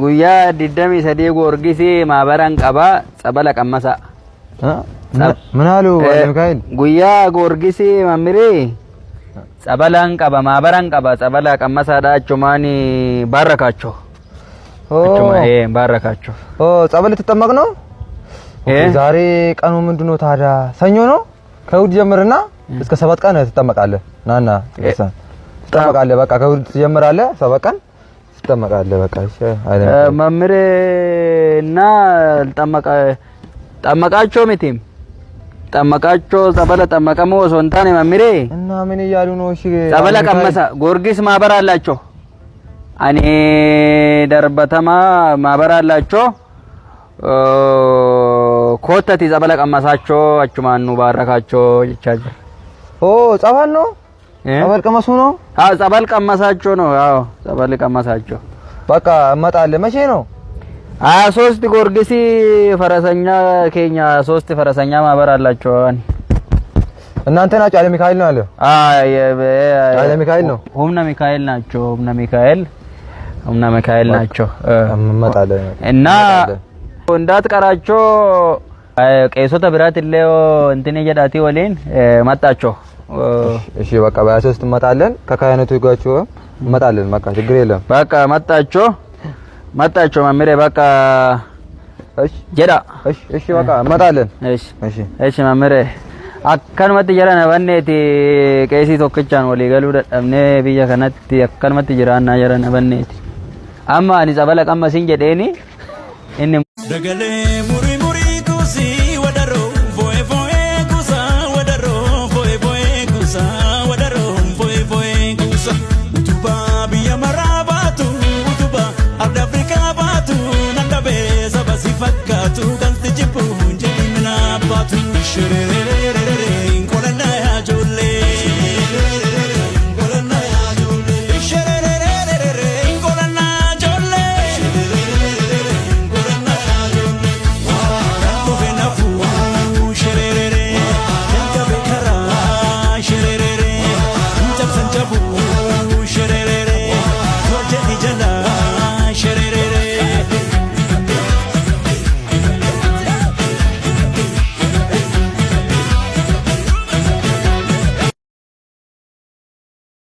guyyaa 23 Goorgisii maabaraan qaba sabala qammasa. ምን አሉ ሚካኤል? guyyaa Goorgisii mamire sabalaan qaba maabaraan qaba sabala qammasaadha achumaani baarakacho. ባረካቸው ጸበል ተጠመቅ ነው። ዛሬ ቀኑ ምንድነው ታዲያ? ሰኞ ነው። ከእሑድ ጀምርና እስከ 7 ቀን ትጠመቃለህ። ናና ትጠመቃለህ። በቃ ከእሑድ ትጀምራለህ 7 ቀን ትጠመቃለህ። በቃ እሺ አይደል? መምሬና ጠመቃቸው ምትም ጠመቃቸው ጸበለ ጠመቀሞ ሶንታኔ መምሬ እና ምን ይያሉ ነው? እሺ ጸበለ ቀመሳ ጎርጊስ ማበር አላቸው። አኔ ደርበተማ ማበር አላቸው። ኮተቲ ጸበለ ቀመሳቸው አቹማኑ ባረካቸው ይቻላል። ጸበል ነው። ጸበል ቀመሱ ነው። ጸበል ቀመሳቸው ነው። ጸበል ቀመሳቸው። በቃ እመጣለሁ። መቼ ነው? 23 ጎርጊሲ ፈረሰኛ ኬኛ 3 ፈረሰኛ ማበር አላቸው። እናንተ ናችሁ? አለ ሚካኤል ነው አለ። አለ ሚካኤል ነው። ሁምና ሚካኤል ናቸው። ሁምና ሚካኤል ናቸው። እመጣለሁ እና እንዳትቀራቸው ቄሶተ ብራት ለዮ እንትን የዳቲ ወሌን መጣቸው። እሺ በቃ በ23 እመጣለን። ከካህናቱ ይጓቸው እመጣለን። በቃ ችግር የለም። በቃ መጣቸው መምሬ በቃ እሺ ጀዳ እሺ በቃ እመጣለን። እሺ መምሬ አከንመት ጀራና በኔቲ ቄሲ ቶክቻን ወሊ ገሉ ደምኔ ብያ ከነቲ አከንመት ጀራና ጀራና በኔቲ አማ አኒ ጸበለ ቀመሲን ጀዴኒ እኒ ደገሌ ሙሪ ሙሪ ኩሲ ወደሮ ቮይ ቮይ ኩሳ ወደሮ ቮይ ቮይ ኩሳ ወደሮ ቮይ ቮይ ኩሳ ቱባ ብያ መራባቱ ቱባ አርዳ አፍሪካ ባቱ ነንደቤ ሰበሲ ፈካቱ ቀልት ጅቡ እንጀ ምናባቱ ሽሬ